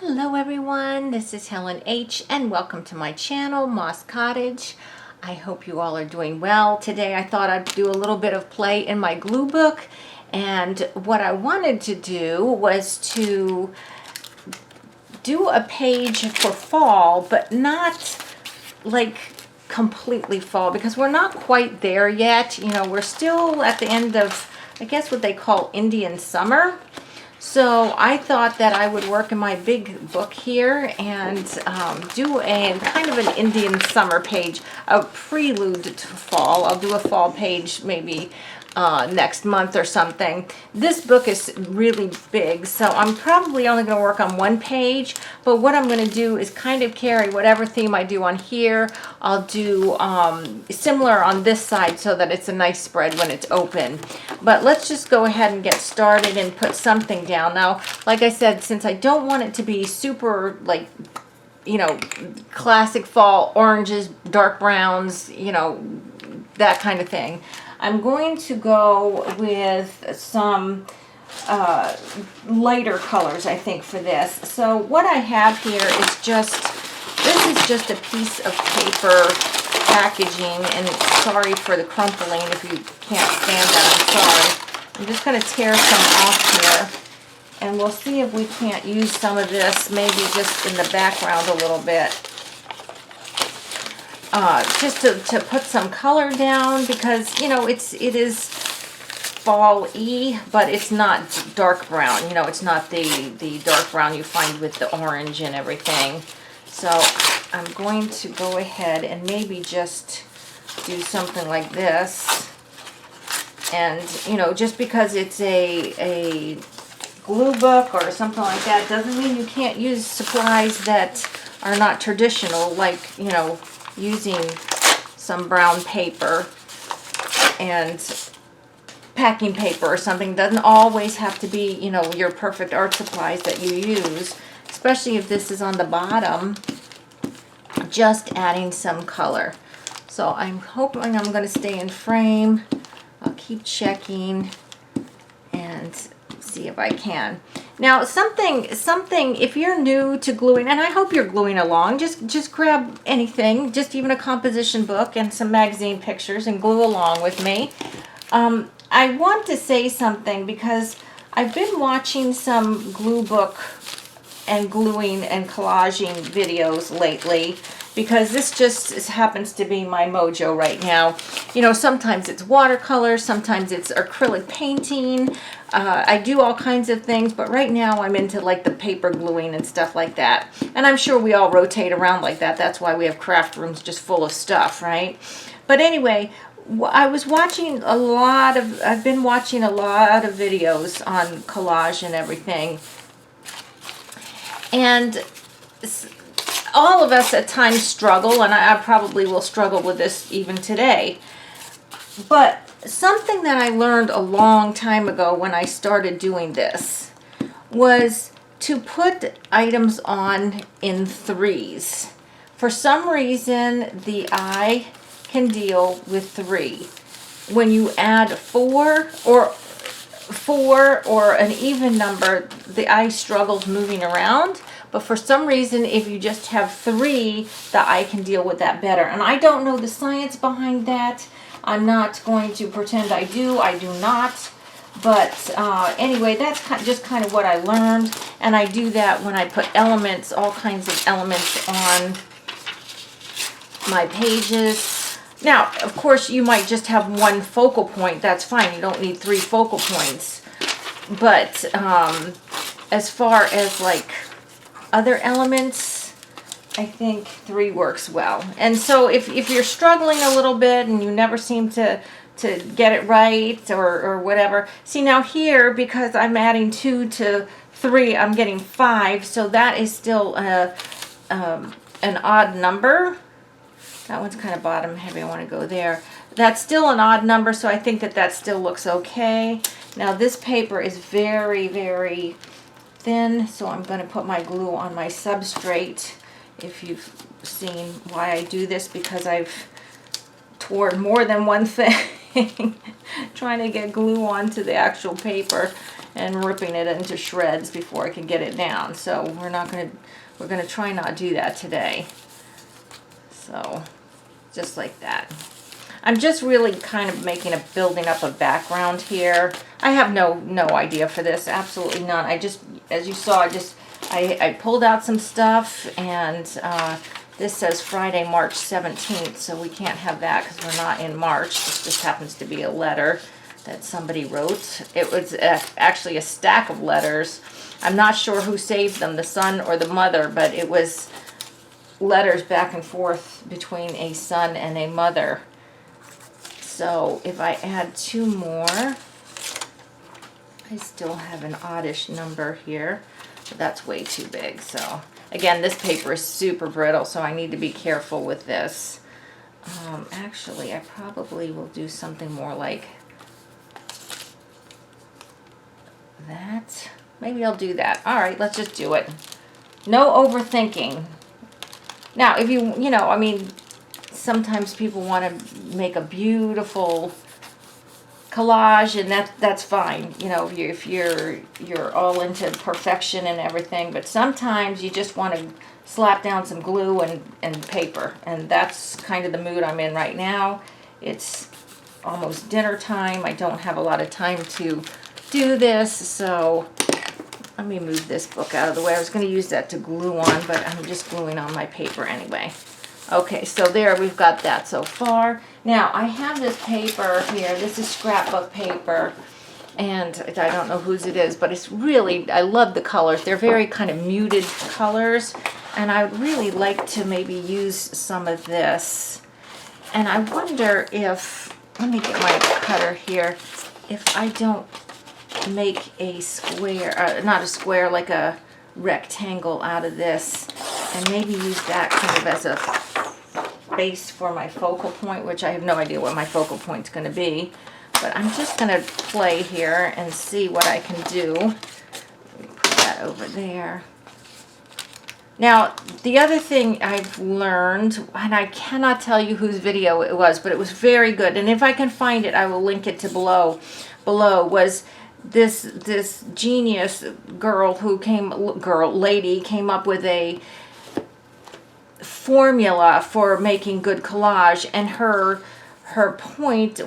Hello everyone, this is Helen H. and welcome to my channel, Moss Cottage. I hope you all are doing well. Today I thought I'd do a little bit of play in my glue book, and what I wanted to do was to do a page for fall, but not like completely fall because we're not quite there yet. You know, we're still at the end of, I guess, what they call Indian summer. So I thought that I would work in my big book here and do a kind of an Indian summer page, a prelude to fall. I'll do a fall page maybe next month or something. This book is really big, so I'm probably only going to work on one page, but what I'm going to do is kind of carry whatever theme I do on here. I'll do similar on this side so that it's a nice spread when it's open. But let's just go ahead and get started and put something down. Now, like I said, since I don't want it to be super, like, you know, classic fall oranges, dark browns, you know, that kind of thing, I'm going to go with some lighter colors, I think, for this. So what I have here is this is just a piece of paper packaging, and sorry for the crumpling if you can't stand that, I'm sorry. I'm just going to tear some off here, and we'll see if we can't use some of this, maybe just in the background a little bit. Just to put some color down, because, you know, it is fall-y, but it's not dark brown. You know, it's not the dark brown you find with the orange and everything. So I'm going to go ahead and maybe just do something like this. And, you know, just because it's a glue book or something like that doesn't mean you can't use supplies that are not traditional, like, you know, using some brown paper and packing paper or something. Doesn't always have to be, you know, your perfect art supplies that you use, especially if this is on the bottom, just adding some color. So I'm hoping I'm going to stay in frame. I'll keep checking and see if I can. Now, something, if you're new to gluing, and I hope you're gluing along, just grab anything, just even a composition book and some magazine pictures, and glue along with me. I want to say something because I've been watching some glue book and gluing and collaging videos lately, because this just happens to be my mojo right now. You know, sometimes it's watercolor, sometimes it's acrylic painting. I do all kinds of things, but right now I'm into like the paper gluing and stuff like that. And I'm sure we all rotate around like that. That's why we have craft rooms just full of stuff, right? But anyway, I've been watching a lot of videos on collage and everything. And all of us at times struggle, and I probably will struggle with this even today. But something that I learned a long time ago when I started doing this was to put items on in threes. For some reason, the eye can deal with 3. When you add 4 or an even number, the eye struggles moving around. But for some reason, if you just have 3, the eye can deal with that better. And I don't know the science behind that. I'm not going to pretend I do. I do not. But anyway, that's just kind of what I learned. And I do that when I put elements, all kinds of elements on my pages. Now, of course, you might just have one focal point. That's fine. You don't need 3 focal points. But as far as like other elements, I think 3 works well. And so if you're struggling a little bit and you never seem to get it right or whatever, see now here, because I'm adding 2 to 3, I'm getting 5, so that is still an odd number. That one's kind of bottom heavy. I want to go there. That's still an odd number, so I think that still looks okay. Now this paper is very, very thin, so I'm going to put my glue on my substrate. If you've seen why I do this, because I've torn more than one thing trying to get glue onto the actual paper. and ripping it into shreds before I can get it down. So we're gonna try not do that today. So just like that. I'm just really kind of building up a background here. I have no idea for this, absolutely none. I just, as you saw, I pulled out some stuff, and this says Friday, March 17th, so we can't have that because we're not in March. This just happens to be a letter that somebody wrote. It was actually a stack of letters. I'm not sure who saved them, the son or the mother, but it was letters back and forth between a son and a mother. So if I add 2 more, I still have an oddish number here, but that's way too big. So again, this paper is super brittle, so I need to be careful with this. Actually, I probably will do something more like that. Maybe I'll do that. All right, let's just do it. No overthinking. Now, if you know, I mean, sometimes people want to make a beautiful collage, and that's fine. You know, if you're all into perfection and everything, but sometimes you just want to slap down some glue and paper, and that's kind of the mood I'm in right now. It's almost dinner time. I don't have a lot of time to do this, so let me move this book out of the way. I was going to use that to glue on, but I'm just gluing on my paper anyway. Okay, so there, we've got that so far. Now, I have this paper here. This is scrapbook paper, and I don't know whose it is, but it's really, I love the colors. They're very kind of muted colors, and I would really like to maybe use some of this. And I wonder if, let me get my cutter here, if I don't make a square, not a square, like a rectangle out of this, and maybe use that kind of as a base for my focal point, which I have no idea what my focal point's going to be, but I'm just going to play here and see what I can do. Let me put that over there. Now, the other thing I've learned, and I cannot tell you whose video it was, but it was very good, and if I can find it, I will link it to below, was this genius lady came up with a formula for making good collage, and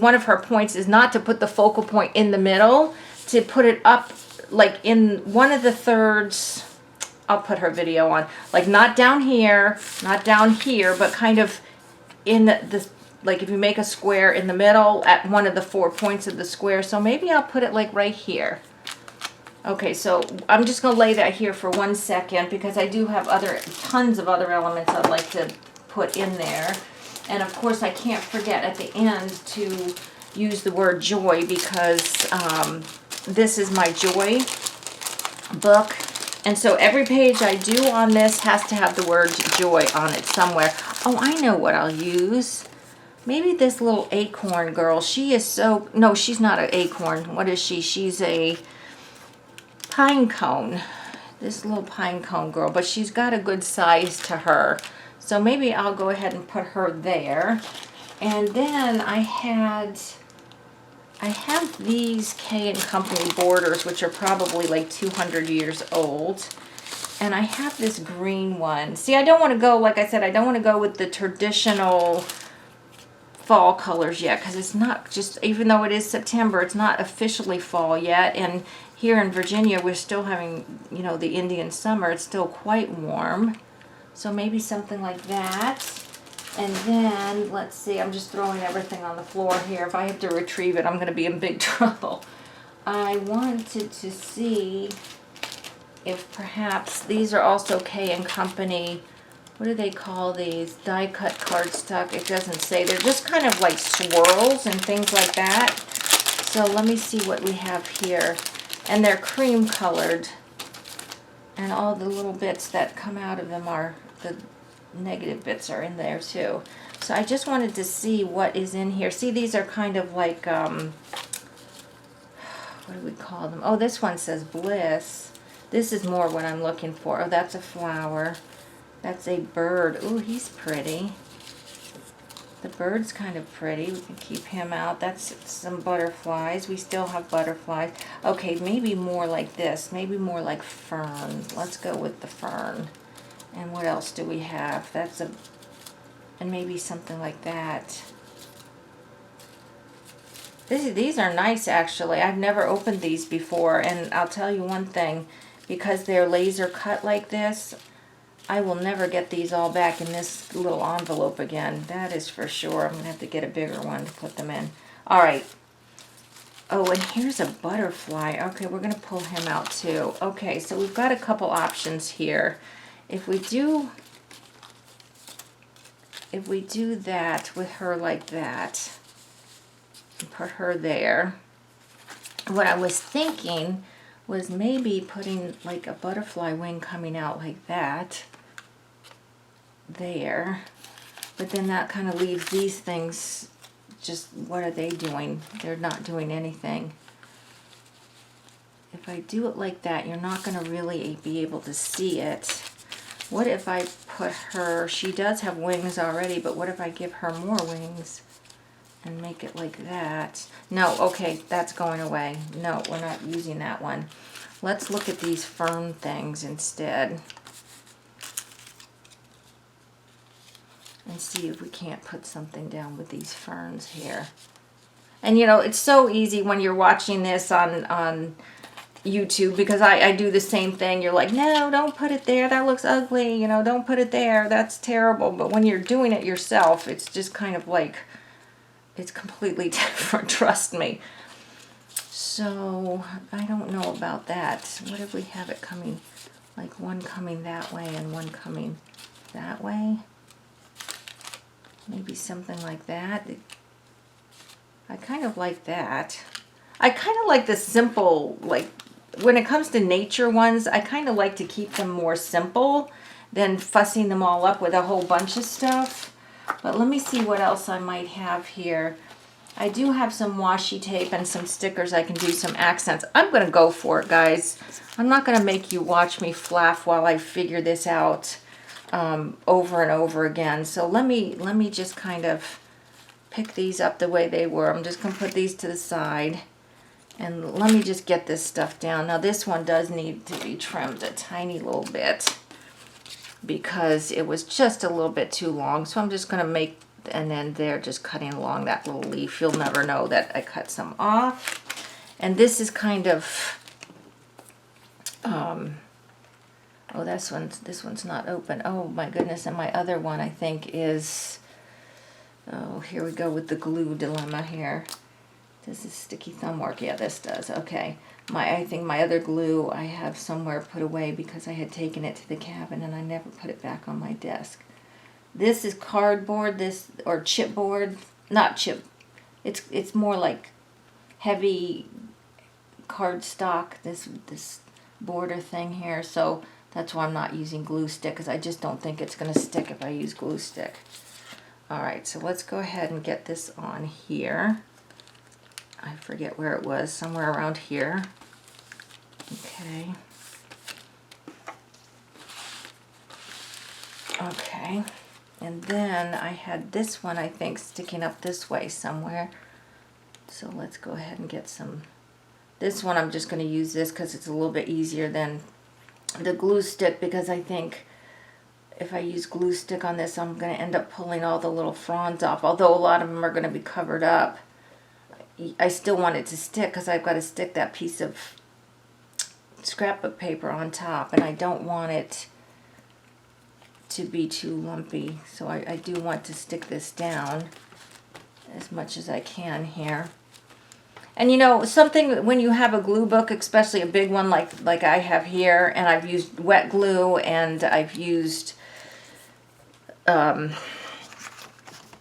one of her points is not to put the focal point in the middle, to put it up like in one of the thirds. I'll put her video on, like not down here, but kind of in the like if you make a square in the middle at one of the 4 points of the square. So maybe I'll put it like right here. Okay, so I'm just going to lay that here for 1 second because I do have tons of other elements I'd like to put in there. And of course I can't forget at the end to use the word joy, because this is my joy book. And so every page I do on this has to have the word joy on it somewhere. Oh, I know what I'll use. Maybe this little acorn girl. She is so... No, she's not an acorn. What is she? She's a pine cone. This little pine cone girl. But she's got a good size to her. So maybe I'll go ahead and put her there. And then I have these K & Company borders, which are probably like 200 years old. And I have this green one. See, I don't want to go, like I said, I don't want to go with the traditional fall colors yet, because it's not just, even though it is September, it's not officially fall yet. And here in Virginia, we're still having, you know, the Indian summer. It's still quite warm. So maybe something like that. And then, let's see, I'm just throwing everything on the floor here. If I have to retrieve it, I'm going to be in big trouble. I wanted to see if perhaps these are also K & Company. What do they call these? Die-cut cardstock. It doesn't say. They're just kind of like swirls and things like that. So let me see what we have here. And they're cream colored. And all the little bits that come out of them are, the negative bits are in there too. So I just wanted to see what is in here. See, these are kind of like, what do we call them? Oh, this one says Bliss. This is more what I'm looking for. Oh, that's a flower. That's a bird. Ooh, he's pretty. The bird's kind of pretty. We can keep him out. That's some butterflies. We still have butterflies. Okay, maybe more like this. Maybe more like fern. Let's go with the fern. And what else do we have? That's a... And maybe something like that. These are nice, actually. I've never opened these before. And I'll tell you one thing. Because they're laser cut like this, I will never get these all back in this little envelope again. That is for sure. I'm going to have to get a bigger one to put them in. All right. Oh, and here's a butterfly. Okay, we're going to pull him out too. Okay, so we've got a couple options here. If we do that with her like that, and put her there, what I was thinking was maybe putting like a butterfly wing coming out like that there, but then that kind of leaves these things just, what are they doing? They're not doing anything. If I do it like that, you're not going to really be able to see it. What if I put her, she does have wings already, but what if I give her more wings and make it like that? No, okay, that's going away. No, we're not using that one. Let's look at these fern things instead and see if we can't put something down with these ferns here. And you know, it's so easy when you're watching this on YouTube, because I do the same thing. You're like, no, don't put it there. That looks ugly. You know, don't put it there. That's terrible. But when you're doing it yourself, it's just kind of like, it's completely different. Trust me. So I don't know about that. What if we have it coming, like one coming that way and one coming that way? Maybe something like that. I kind of like that. I kind of like the simple, like when it comes to nature ones, I kind of like to keep them more simple than fussing them all up with a whole bunch of stuff. But let me see what else I might have here. I do have some washi tape and some stickers. I can do some accents. I'm going to go for it, guys. I'm not going to make you watch me flaff while I figure this out over and over again. So let me just kind of pick these up the way they were. I'm just going to put these to the side. And let me just get this stuff down. Now this one does need to be trimmed a tiny little bit because it was just a little bit too long. So I'm just going to make, and then they're just cutting along that little leaf. You'll never know that I cut some off. And this is kind of, oh, this one's not open. Oh my goodness, and my other one I think is, oh, here we go with the glue dilemma here. Does this sticky thumb work? Yeah, this does. Okay. I think my other glue I have somewhere put away because I had taken it to the cabin and I never put it back on my desk. This is cardboard, or chipboard. Not chip. It's more like heavy cardstock, this border thing here. So that's why I'm not using glue stick, because I just don't think it's going to stick if I use glue stick. All right, so let's go ahead and get this on here. I forget where it was, somewhere around here. Okay. Okay. And then I had this one, I think, sticking up this way somewhere. So let's go ahead and get some. This one, I'm just going to use this because it's a little bit easier than the glue stick, because I think if I use glue stick on this, I'm going to end up pulling all the little fronds off. Although a lot of them are going to be covered up, I still want it to stick because I've got to stick that piece of scrapbook paper on top, and I don't want it to be too lumpy. So I do want to stick this down as much as I can here. And you know, something, when you have a glue book, especially a big one like I have here, and I've used wet glue and I've used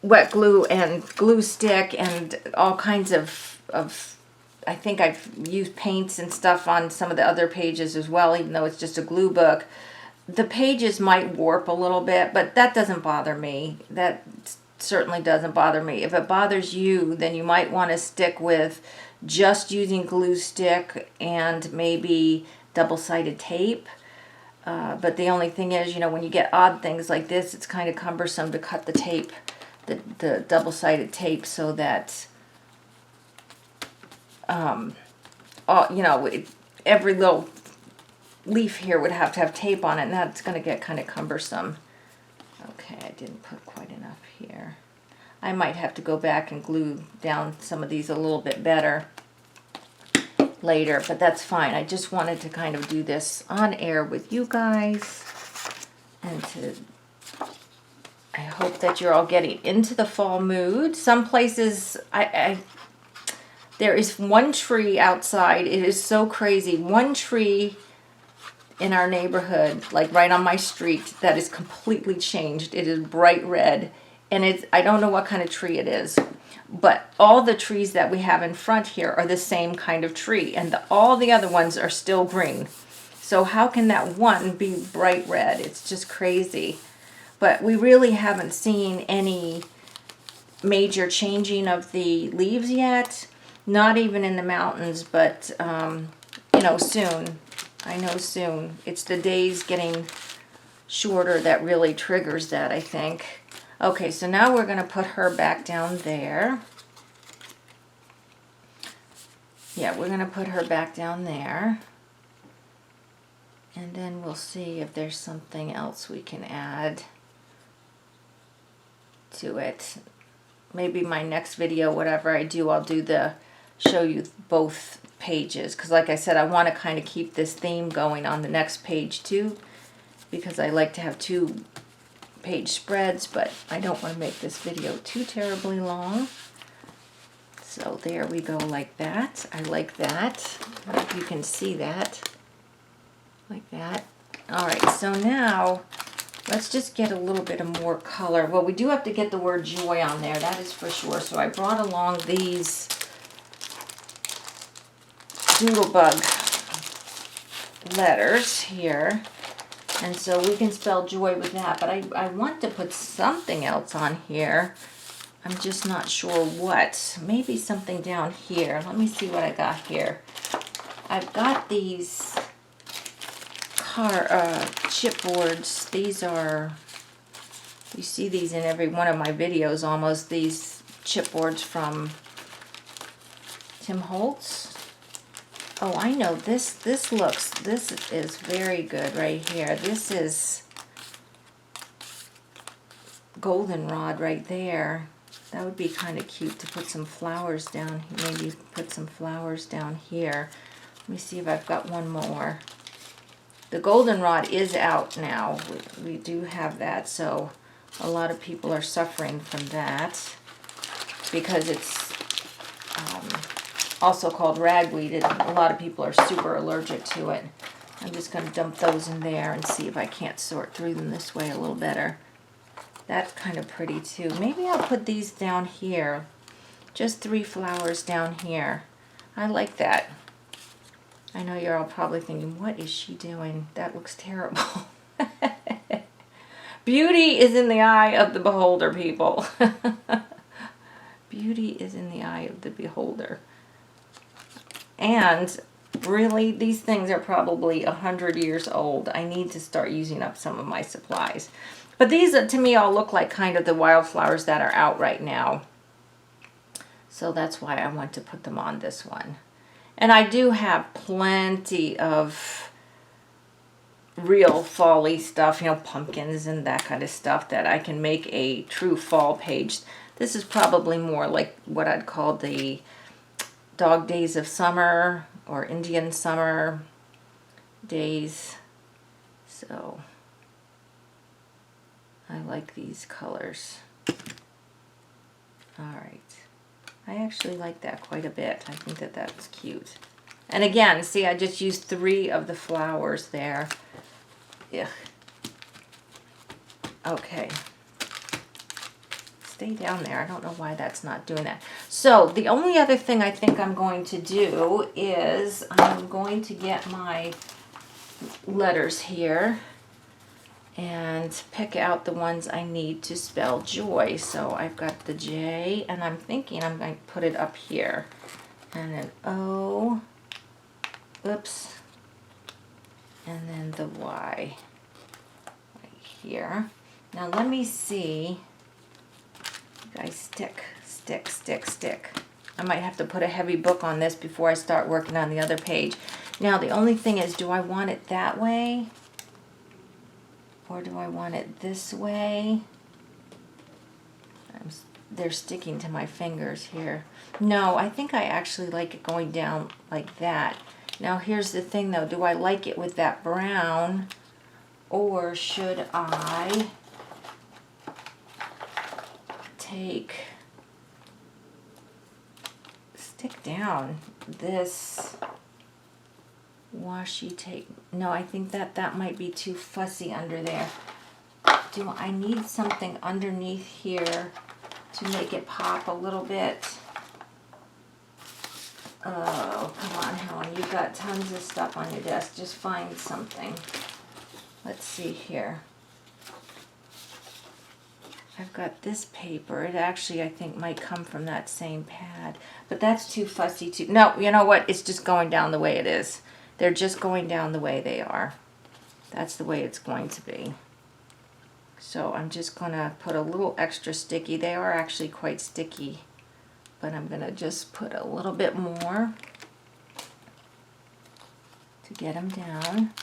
wet glue and glue stick and all kinds of I think I've used paints and stuff on some of the other pages as well, even though it's just a glue book. The pages might warp a little bit, but that doesn't bother me. That certainly doesn't bother me. If it bothers you, then you might want to stick with just using glue stick and maybe double-sided tape. But the only thing is, you know, when you get odd things like this, it's kind of cumbersome to cut the tape the double-sided tape so that you know, every little leaf here would have to have tape on it, and that's going to get kind of cumbersome. Okay, I didn't put quite enough here. I might have to go back and glue down some of these a little bit better later, but that's fine. I just wanted to kind of do this on air with you guys, and I hope that you're all getting into the fall mood. Some places, there is one tree outside. It is so crazy. One tree in our neighborhood, like right on my street, that is completely changed. It is bright red, and I don't know what kind of tree it is, but all the trees that we have in front here are the same kind of tree, and all the other ones are still green. So how can that one be bright red? It's just crazy. But we really haven't seen any major changing of the leaves yet. Not even in the mountains, but, you know, soon. I know soon. It's the days getting shorter that really triggers that, I think. Okay, so now we're going to put her back down there. Yeah, we're going to put her back down there. And then we'll see if there's something else we can add to it. Maybe my next video, whatever I do, I'll do show you both pages, because like I said, I want to kind of keep this theme going on the next page too, because I like to have 2-page spreads, but I don't want to make this video too terribly long. So there we go, like that. I like that. I hope you can see that. Like that. Alright, so now let's just get a little bit of more color. Well, we do have to get the word joy on there, that is for sure. So I brought along these doodlebug letters here, and so we can spell joy with that, but I want to put something else on here. I'm just not sure what. Maybe something down here. Let me see what I got here. I've got these chipboards. These are, you see these in every one of my videos almost, these chipboards from Tim Holtz. Oh, I know, this is very good right here. This is goldenrod right there. That would be kind of cute to put some flowers down, maybe put some flowers down here. Let me see if I've got one more. The goldenrod is out now. We do have that, so a lot of people are suffering from that because it's also called ragweed, and a lot of people are super allergic to it. I'm just going to dump those in there and see if I can't sort through them this way a little better. That's kind of pretty too. Maybe I'll put these down here. Just 3 flowers down here. I like that. I know you're all probably thinking, what is she doing? That looks terrible. Beauty is in the eye of the beholder, people. Beauty is in the eye of the beholder. And really, these things are probably 100 years old. I need to start using up some of my supplies. But these, to me, all look like kind of the wildflowers that are out right now. So that's why I want to put them on this one. And I do have plenty of real fall-y stuff, you know, pumpkins and that kind of stuff that I can make a true fall page. This is probably more like what I'd call the Dog Days of Summer or Indian Summer days. So I like these colors. All right. I actually like that quite a bit. I think that that's cute. And again, see, I just used 3 of the flowers there. Ugh. Okay. Stay down there. I don't know why that's not doing that. So the only other thing I think I'm going to do is I'm going to get my letters here and pick out the ones I need to spell joy. So I've got the J, and I'm thinking I'm going to put it up here. And an O, oops, and then the Y right here. Now let me see guys, stick, stick, stick, stick. I might have to put a heavy book on this before I start working on the other page. Now, the only thing is, do I want it that way? Or do I want it this way? They're sticking to my fingers here. No, I think I actually like it going down like that. Now, here's the thing, though. Do I like it with that brown? Or should I stick down this washi tape? No, I think that might be too fussy under there. Do I need something underneath here to make it pop a little bit? Oh, come on, Helen. You've got tons of stuff on your desk. Just find something. Let's see here. I've got this paper. It actually, I think, might come from that same pad. But that's too fussy too. No, you know what? It's just going down the way it is. They're just going down the way they are. That's the way it's going to be. So I'm just going to put a little extra sticky. They are actually quite sticky. But I'm going to just put a little bit more to get them down.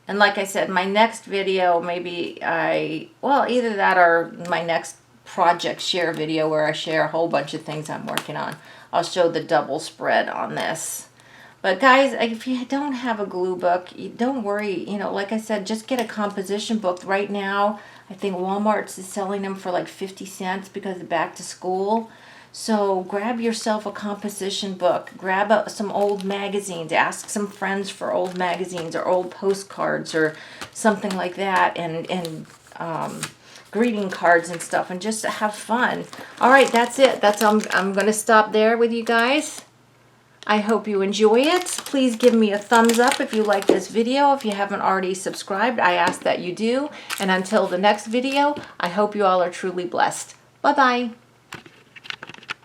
And like I said, my next video, maybe either that or my next project share video where I share a whole bunch of things I'm working on. I'll show the double spread on this. But guys, if you don't have a glue book, don't worry. You know, like I said, just get a composition book. Right now, I think Walmart's is selling them for like 50 cents because of back to school. So grab yourself a composition book, grab some old magazines, ask some friends for old magazines or old postcards or something like that, and greeting cards and stuff, and just have fun. All right, that's it. I'm going to stop there with you guys. I hope you enjoy it. Please give me a thumbs up if you like this video. If you haven't already subscribed, I ask that you do. And until the next video, I hope you all are truly blessed. Bye-bye.